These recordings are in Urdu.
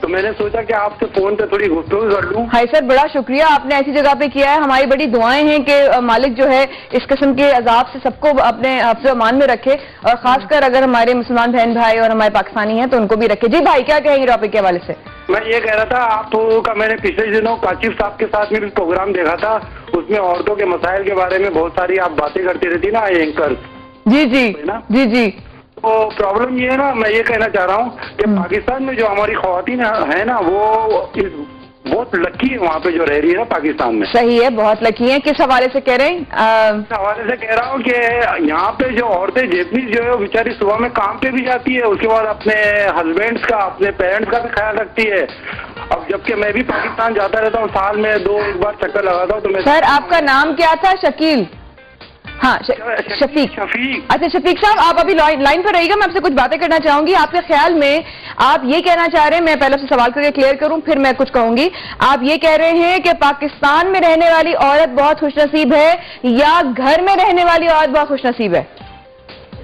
تو میں نے سوچا کہ آپ سے فون پہ تھوڑی گفتگو کر لوں. ہائی سر، بڑا شکریہ، آپ نے ایسی جگہ پہ کیا ہے. ہماری بڑی دعائیں ہیں کہ مالک جو ہے اس قسم کے عذاب سے سب کو اپنے حفظ و امان میں رکھے، اور خاص کر اگر ہمارے مسلمان بہن بھائی اور ہمارے پاکستانی ہیں تو ان کو بھی رکھے. جی بھائی، کیا کہیں گے ٹاپک کے حوالے سے؟ میں یہ کہہ رہا تھا آپ کا میں نے پچھلے دنوں کاشف صاحب کے ساتھ میں بھی پروگرام دیکھا تھا، اس میں عورتوں کے مسائل کے بارے میں بہت ساری آپ باتیں کرتی رہتی نا اینکر. جی جی جی جی. تو پرابلم یہ ہے نا، میں یہ کہنا چاہ رہا ہوں کہ پاکستان میں جو ہماری خواتین ہیں نا وہ بہت لکی ہے وہاں پہ جو رہ رہی ہے نا پاکستان میں. صحیح ہے، بہت لکی ہیں. کس حوالے سے کہہ رہے ہیں؟ اس حوالے سے کہہ رہا ہوں کہ یہاں پہ جو عورتیں جتنی جو ہے وہ بیچاری صبح میں کام پہ بھی جاتی ہے، اس کے بعد اپنے ہسبینڈس کا اپنے پیرنٹس کا بھی خیال رکھتی ہے. اب جبکہ میں بھی پاکستان جاتا رہتا ہوں، سال میں 2 بار چکر لگاتا ہوں. تو میں سر آپ کا نام کیا تھا؟ شکیل؟ ہاں شفیق. اچھا شفیق صاحب، آپ ابھی لائن پر رہیے گا، میں آپ سے کچھ باتیں کرنا چاہوں گی. آپ کے خیال میں آپ یہ کہنا چاہ رہے ہیں، میں پہلے سے سوال کر کے کلیئر کروں پھر میں کچھ کہوں گی. آپ یہ کہہ رہے ہیں کہ پاکستان میں رہنے والی عورت بہت خوش نصیب ہے یا گھر میں رہنے والی عورت بہت خوش نصیب ہے؟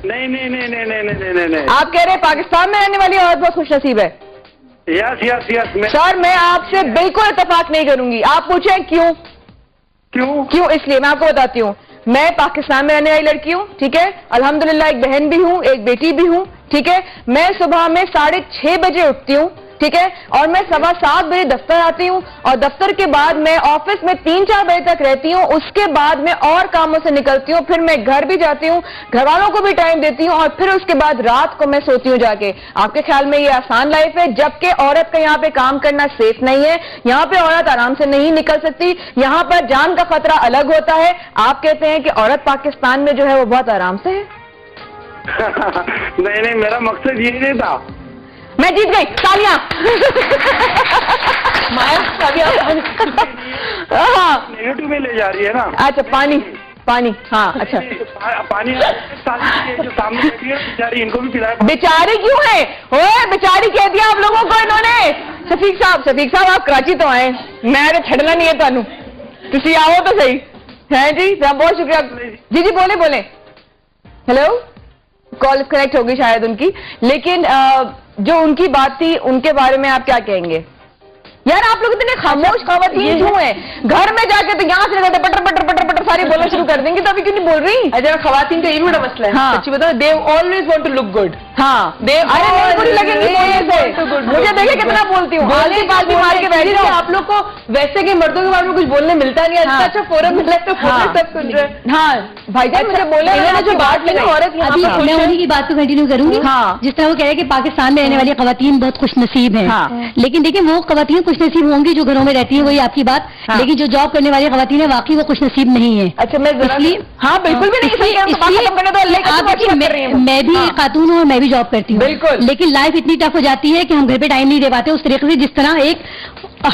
نہیں نہیں نہیں نہیں نہیں نہیں نہیں نہیں. آپ کہہ رہے ہیں پاکستان میں رہنے والی عورت بہت خوش نصیب ہے؟ یس یس یس. سر میں آپ سے بالکل اتفاق نہیں کروں گی. آپ پوچھیں کیوں؟ کیوں؟ اس لیے میں آپ کو بتاتی ہوں. میں پاکستان میں رہنے والی لڑکی ہوں، ٹھیک ہے، الحمدللہ ایک بہن بھی ہوں، ایک بیٹی بھی ہوں، ٹھیک ہے. میں صبح میں 6:30 بجے اٹھتی ہوں، ٹھیک ہے، اور میں 7:15 بجے دفتر آتی ہوں، اور دفتر کے بعد میں آفس میں 3-4 بجے تک رہتی ہوں. اس کے بعد میں اور کاموں سے نکلتی ہوں، پھر میں گھر بھی جاتی ہوں، گھر والوں کو بھی ٹائم دیتی ہوں، اور پھر اس کے بعد رات کو میں سوتی ہوں جا کے. آپ کے خیال میں یہ آسان لائف ہے؟ جبکہ عورت کا یہاں پہ کام کرنا سیف نہیں ہے. یہاں پہ عورت آرام سے نہیں نکل سکتی، یہاں پر جان کا خطرہ الگ ہوتا ہے. آپ کہتے ہیں کہ عورت پاکستان میں جو ہے وہ بہت آرام سے ہے. نہیں نہیں، میرا مقصد یہ نہیں تھا. میں جیت گئی، تالیاں. نیگیٹو میں لے جا رہی ہے نا. اچھا پانی ہاں اچھا پانی جو سامنے بیٹھی ہے بیچاری، ان کو بھی پلایا. بیچاری کیوں ہے؟ بیچاری کہہ دیا آپ لوگوں کو انہوں نے. شفیق صاحب آپ کراچی تو آئے، میں چھڑنا نہیں ہے تمہیں، تسی آؤ تو صحیح ہے. جی بہت شکریہ. جی بولیں. ہیلو، کال کنیکٹ ہوگی شاید ان کی. لیکن جو ان کی بات تھی ان کے بارے میں آپ کیا کہیں گے؟ یار آپ لوگ اتنے خاموش خواتین کیوں ہیں؟ گھر میں جا کے تو یہاں سے پٹر پٹر پٹر پٹر ساری بولنا شروع کر دیں گے، تو ابھی کیوں نہیں بول رہی؟ اچھا خواتین کا یہ بھی بڑا مسئلہ ہے. سچی بتاؤ، they always want to look good. ہاں لگیں گی بولنے سے. مجھے دیکھیں کتنا بولتی ہوں، بالتی مار کے بیٹھ جاؤ. آپ لوگ کو ویسے کہ مردوں کے بارے میں کچھ بولنے ملتا نہیں ہے. اچھا فورم ملا تو سب سن رہے. ہاں بھائی جان مجھے بولے جو بات لگی عورت میں انہیں کی بات کو کنٹینیو کروں گی. جس طرح وہ کہہ رہے ہیں کہ پاکستان میں رہنے والی خواتین بہت خوش نصیب ہیں، لیکن دیکھیں وہ خواتین خوش نصیب ہوں گی جو گھروں میں رہتی ہیں، وہی آپ کی بات. لیکن جو جاب کرنے والی خواتین ہیں واقعی وہ خوش نصیب نہیں ہے. اچھا میں ہاں بالکل بھی نہیں. میں بھی خاتون ہوں اور میں بھی جاب کرتی ہوں، بالکل. لیکن لائف اتنی ٹف ہو جاتی ہے کہ ہم گھر پہ ٹائم نہیں دے پاتے اس طریقے سے جس طرح ایک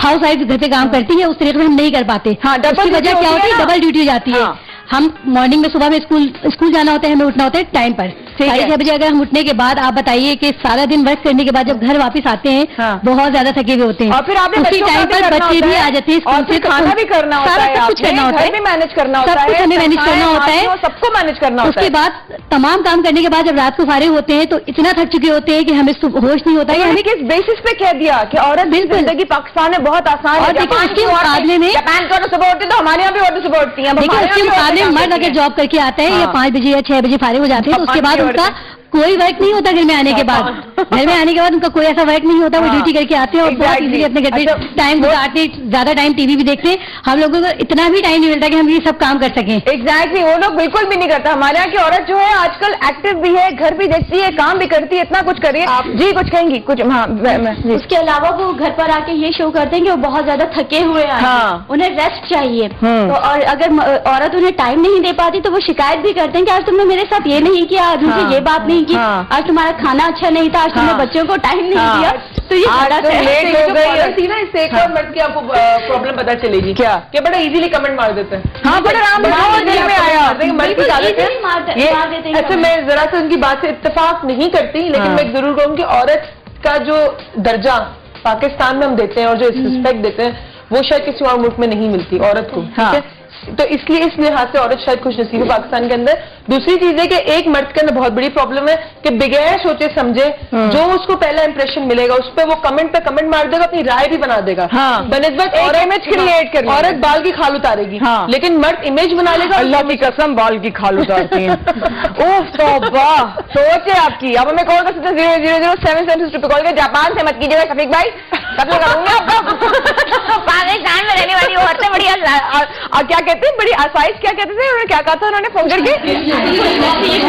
ہاؤس وائف گھر پہ کام کرتی ہے، اس طریقے سے ہم نہیں کر پاتے. اس کی وجہ کیا ہوتی ہے؟ ڈبل ڈیوٹی ہو جاتی ہے. ہم مارننگ میں صبح میں اسکول جانا ہوتا ہے، ہمیں اٹھنا ہوتا ہے ٹائم پر 6:30 بجے. اگر ہم اٹھنے کے بعد آپ بتائیے کہ سارا دن ورک کرنے کے بعد جب گھر واپس آتے ہیں بہت زیادہ تھکے ہوئے ہوتے ہیں، اور پھر آپ اسی ٹائم پر بچے بھی آ جاتے ہیں اسکول سے، کھانا بھی کرنا ہوتا ہے، سب کچھ کرنا ہوتا ہے، مینج کرنا ہوتا ہے، سب کچھ ہمیں مینج کرنا ہوتا ہے، سب کو مینج کرنا ہوتا ہے. اس کے بعد تمام کام کرنے کے بعد جب رات کو فارغ ہوتے ہیں تو اتنا تھک چکے ہوتے ہیں کہ ہمیں ہوش نہیں ہوتا ہے. ہمیں کس بیسس پہ کہہ دیا کہ عورت زندگی پاکستان میں بہت آسان ہے؟ اور دیکھیں اس کے مقابلے میں جاپان کو صبح اٹھتی تو ہمارے یہاں بھی عورتیں صبح اٹھتی ہیں. دیکھیں اس کے مقابلے میں مرد اگر جاب کر کے آتا ہے یا 5 بجے یا 6 بجے فارغ ہو جاتے ہیں تو اس کے بعد ان کا کوئی ورک نہیں ہوتا. گھر میں آنے کے بعد ان کا کوئی ایسا ورک نہیں ہوتا. وہ ڈیوٹی کر کے آتے ہیں اور بہت ایزیلی اپنے گھر پہ ٹائم گزارتے ہیں، زیادہ ٹائم ٹی وی بھی دیکھتے ہیں. ہم لوگوں کو اتنا بھی ٹائم نہیں ملتا کہ ہم یہ سب کام کر سکیں. ایگزیکٹلی وہ لوگ بالکل بھی نہیں کرتا. ہمارے یہاں کی عورت جو ہے آج کل ایکٹیو بھی ہے، گھر بھی دیکھتی ہے، کام بھی کرتی ہے، اتنا کچھ کر رہی ہے. جی کچھ کہیں گی؟ کچھ ہاں. اس کے علاوہ وہ گھر پر آ کے یہ شو کرتے ہیں کہ وہ بہت زیادہ تھکے ہوئے ہیں، انہیں ریسٹ چاہیے. تو اور اگر عورت انہیں ٹائم نہیں دے پاتی تو وہ شکایت بھی کرتے ہیں کہ آج تم نے میرے ساتھ یہ نہیں کیا، آج مجھے یہ بات نہیں کی، آج تمہارا کھانا اچھا نہیں تھا، آج تم نے بچوں کو ٹائم نہیں دیا. تو یہ ایک اور مرد کی آپ کو پرابلم پتا چلے گی کیا کہ بڑا ایزیلی کمنٹ مار دیتے ہیں. ہاں بڑا آرام میں آیا. اچھا میں ذرا سے ان کی بات سے اتفاق نہیں کرتی، لیکن میں ضرور کہوں کہ عورت کا جو درجہ پاکستان میں ہم دیتے ہیں اور جو رسپیکٹ دیتے ہیں وہ شاید کسی اور ملک میں نہیں ملتی عورت کو. تو اس لیے اس لحاظ سے عورت شاید خوش نصیب ہے پاکستان کے اندر. دوسری چیز ہے کہ ایک مرد کے اندر بہت بڑی پرابلم ہے کہ بغیر سوچے سمجھے جو اس کو پہلا امپریشن ملے گا اس پہ وہ کمنٹ پہ کمنٹ مار دے گا, اپنی رائے بھی بنا دے گا. بنسبت امیج کریٹ کرنا, عورت بال کی کھال اتارے گی لیکن مرد امیج بنا لے گا. اللہ کی قسم بال کی کھال اتارتی ہیں. اوف توبہ, سوچ ہے آپ کی. اب ہمیں کال کر سکتے ہیں 0007772 پہ کال کر. جاپان سے مت کیجیے گا شفیق بھائی, قتل کروں گی آپ کو. پاکستان میں رہنے والی عورتیں بڑی کیا کہتے ہیں, بڑی آسائش کیا کہتے تھے, انہوں نے کیا کہا تھا انہوں نے فون کر کے.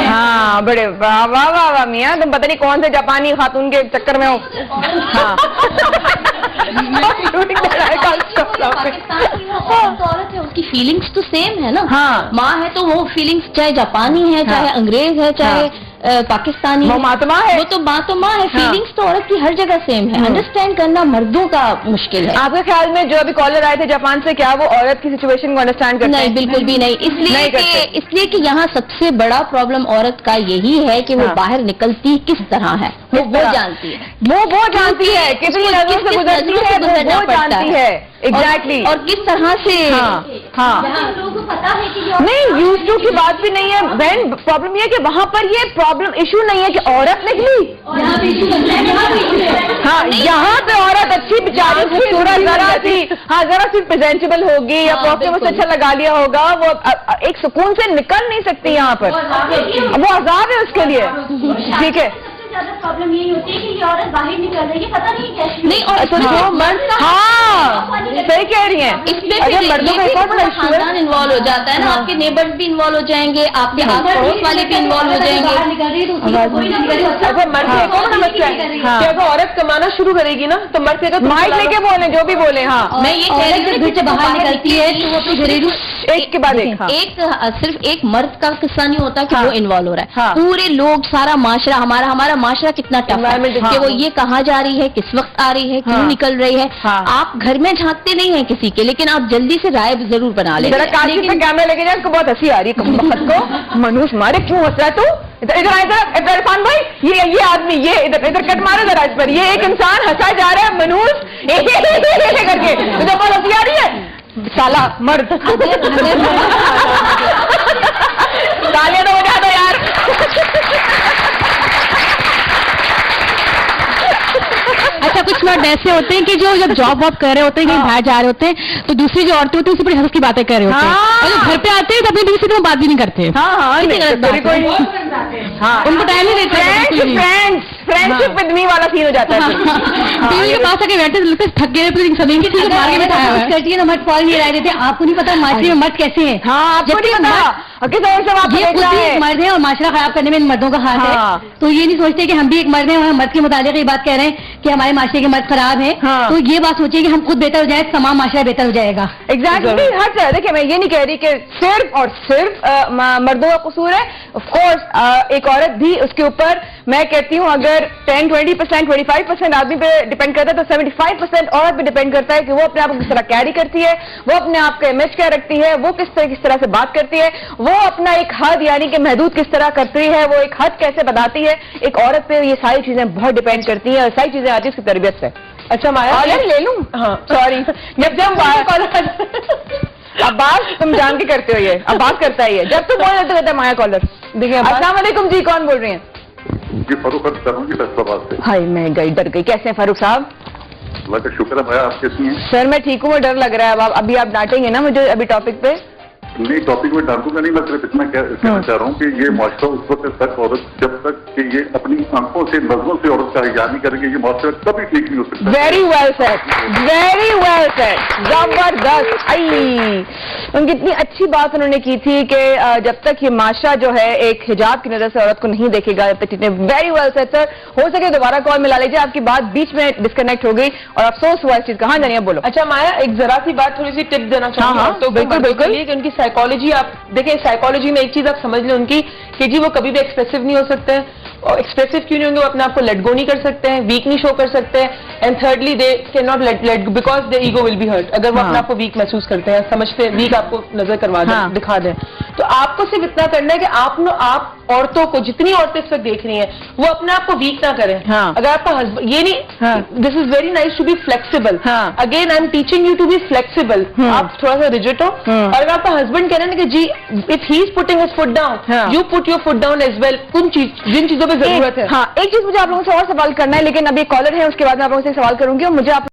ہاں بڑے واہ واہ واہ واہ میاں, تم پتہ نہیں کون سے جاپانی خاتون کے چکر میں ہو. ہاں عورت ہے اس کی فیلنگس تو سیم ہے نا. ماں ہے تو وہ فیلنگس چاہے جاپانی ہے چاہے انگریز ہے چاہے پاکستانی, وہ ماتما ہے, وہ تو ماتما ہے. فیلنگس تو عورت کی ہر جگہ سیم ہے. انڈرسٹینڈ کرنا مردوں کا مشکل ہے. آپ کے خیال میں جو ابھی کالر آئے تھے جاپان سے, کیا وہ عورت کی سچویشن کو انڈرسٹینڈ کرتے ہیں؟ نہیں, بالکل بھی نہیں. اس لیے کہ یہاں سب سے بڑا پرابلم عورت کا یہی ہے کہ وہ باہر نکلتی کس طرح ہے, وہ جانتی ہے, وہ جانتی ہے کتنی نظروں سے گزرتی ہے, وہ جانتی ہے ایگزیکٹلی, اور کس طرح سے. نہیں یوز ٹو کی بات بھی نہیں ہے بہن. پرابلم یہ ہے کہ وہاں پر یہ پرابلم ایشو نہیں ہے کہ عورت نکلی. ہاں یہاں پہ عورت اچھی بیچاری خوبصورت ذرا سی, ہاں ذرا سی پریزنٹیبل ہوگی یا پرفیوم سے اچھا لگا لیا ہوگا, وہ ایک سکون سے نکل نہیں سکتی یہاں پر. وہ عذاب ہے اس کے لیے. ٹھیک ہے, پرابلم یہی ہوتی ہے کہ یہ عورت باہر نکل رہی ہے, پتہ نہیں کیسی نہیں. اور ہاں صحیح کہہ رہی ہیں. اس میں مردوں کا ایک اور بڑا خاندان انوالو ہو جاتا ہے نا. آپ کے نیبرز بھی انوالو ہو جائیں گے, آپ کے آس پڑوس والے بھی انوالو ہو جائیں گے. اچھا مرد کا ایک اور بڑا مسئلہ ہے کہ اگر عورت کمانا شروع کرے گی نا تو مرد کہے گا مائک لے کے بولیں جو بھی بولیں. ہاں میں یہ کہہ رہی ہوں کہ گھر سے باہر نکلتی ہے تو وہ اپنے گھریلو ایک کے بعد ایک صرف ایک مرد کا قصہ نہیں ہوتا کہ وہ انوالو ہو رہا ہے. پورے لوگ, سارا معاشرہ, ہمارا معاشرہ کتنا ٹف ہے کہ وہ یہ کہاں جا رہی ہے, کس وقت آ رہی ہے, کیوں نکل رہی ہے. آپ گھر میں جھانکتے نہیں ہیں کسی کے, لیکن آپ جلدی سے رائے ضرور بنا لیں. کیمرہ لے کے جائے, اس کو بہت ہنسی آ رہی ہے کو. منوش مارے کیوں ہنس رہا ہے تو, ادھر عرفان بھائی یہ آدمی یہ ادھر کٹ مارے ذرا اس پر. یہ ایک انسان ہنسا جا رہا ہے منوش کر کے, ادھر بہت ہنسی آ رہی ہے. سالا مرد تالیاں تو ہو جاتا یار. اچھا کچھ مرد ایسے ہوتے ہیں کہ جو جب جاب واب کر رہے ہوتے ہیں, کہیں باہر جا رہے ہوتے ہیں, تو دوسری جو عورتیں ہوتی ہیں اس سے بڑی حسد کی باتیں کر رہے ہوتے ہیں, اور جب گھر پہ آتے ہیں تو اپنی بیوی سے بات بھی نہیں کرتے. ان کو ٹائم نہیں دیتے. فرینڈشپ ود می والا سین ہو جاتا ہے. بیوی کے پاس آ کے بیٹھے لگتے تھک گئے کرتی ہے نا, مرد فوراً یہ رائے دیتے ہیں. آپ کو نہیں پتا معاشرے میں مرد کیسے ہیں. ہاں آپ کو نہیں پتا, یہ مرد ہیں اور معاشرہ خراب کرنے میں ان مردوں کا ہاتھ ہے. تو یہ نہیں سوچتے کہ ہم بھی ایک مرد ہیں اور ہم مرد کے متعلق یہ بات کہہ رہے ہیں کہ ہمارے معاشرے کے مرد خراب ہیں. تو یہ بات سوچیے کہ ہم خود بہتر ہو جائیں, تمام معاشرہ بہتر ہو جائے گا. ایگزیکٹلی. ہر طرح دیکھیں, میں یہ نہیں کہہ رہی کہ صرف اور صرف مردوں کا قصور ہے. آف کورس ایک عورت بھی اس کے اوپر, میں کہتی ہوں اگر 10-20% 25% آدمی پہ ڈیپینڈ کرتا ہے تو 75% عورت پہ ڈیپینڈ کرتا ہے کہ وہ اپنے آپ کو کس طرح کیری کرتی ہے, وہ اپنے آپ کا امیج کیا رکھتی ہے, وہ کس طرح سے بات کرتی ہے, وہ اپنا ایک حد یعنی کہ محدود کس طرح کرتی ہے, وہ ایک حد کیسے بتاتی ہے. ایک عورت پہ یہ ساری چیزیں بہت ڈیپینڈ کرتی ہیں, اور ساری چیزیں آتی ہیں اس کی تربیت سے. اچھا مایا لے لوں. ہاں سوری, عباس تم جان کے کرتے ہو, یہ عباس کرتا ہے, یہ جب تم بول رہے تو مایا کالر. دیکھیں السلام علیکم جی, کون بول رہے ہیں؟ جی فاروق عرض کر رہا ہوں جی فیصلہ آباد سے. ہائی میں گئی, ڈر گئی. کیسے ہیں فاروق صاحب؟ اللہ کا شکر ہے. آپ کیسی ہیں؟ سر میں ٹھیک ہوں, میں ڈر لگ رہا ہے. ابھی آپ ڈانٹیں گے نا مجھے ابھی ٹاپک پہ؟ نہیں ٹاپک میں ڈانٹوں گا نہیں, میں صرف اتنا کہنا چاہ رہا ہوں کہ یہ معاشرہ اس وقت تک عورت جب تک کہ یہ اپنی آنکھوں سے نظروں سے عورت کا حیا نہیں کرے گی, یہ معاشرہ کبھی ٹھیک نہیں ہو سکتا. Very well said, very well said, زبردست. ان کی اتنی اچھی بات انہوں نے کی تھی کہ جب تک یہ معاشرہ جو ہے ایک حجاب کی نظر سے عورت کو نہیں دیکھے گا, جب تک ویری ویل سیٹ. سر ہو سکے دوبارہ کال ملا لیجیے, آپ کی بات بیچ میں ڈسکنیکٹ ہو گئی اور افسوس ہوا اس چیز کا. ہاں جانیے بولو. اچھا مایا ایک ذرا سی بات, تھوڑی سی ٹپ دینا چاہوں گا. تو بالکل کہ ان کی سائیکالوجی, آپ دیکھیں سائیکالوجی میں ایک چیز آپ سمجھ لیں ان کی کہ جی وہ کبھی بھی ایکسپریسو نہیں ہو سکتے, ایکسپریسو کیوں نہیں ہوں گے, وہ اپنے آپ کو لیٹ گو نہیں کر سکتے ہیں, ویک نہیں شو کر سکتے ہیں. And thirdly they can not let because they ego will be hurt. اگر وہ اپنے آپ کو ویک محسوس کرتے ہیں, سمجھتے ہیں ویک, آپ کو نظر کروا دیں, دکھا دیں, تو آپ کو صرف اتنا کرنا ہے کہ آپ عورتوں کو, جتنی عورتیں اس وقت دیکھ رہی ہیں, وہ اپنے آپ کو ویک نہ کریں. اگر آپ کا ہسبینڈ یہ نہیں, this is very nice to be flexible. Again I am teaching you to be flexible. آپ تھوڑا سا ریجٹ ہو, اور اگر آپ کا ہسبینڈ کہہ رہے ہیں کہ جی if he is putting his foot down, you put your foot down as well. جن چیزوں پہ ضرورت ہے. ایک چیز مجھے آپ لوگوں سے اور سوال کرنا ہے, لیکن ابھی کالر ہے, اس کے بعد میں آپ لوگوں سے سوال کروں گی, اور مجھے آپ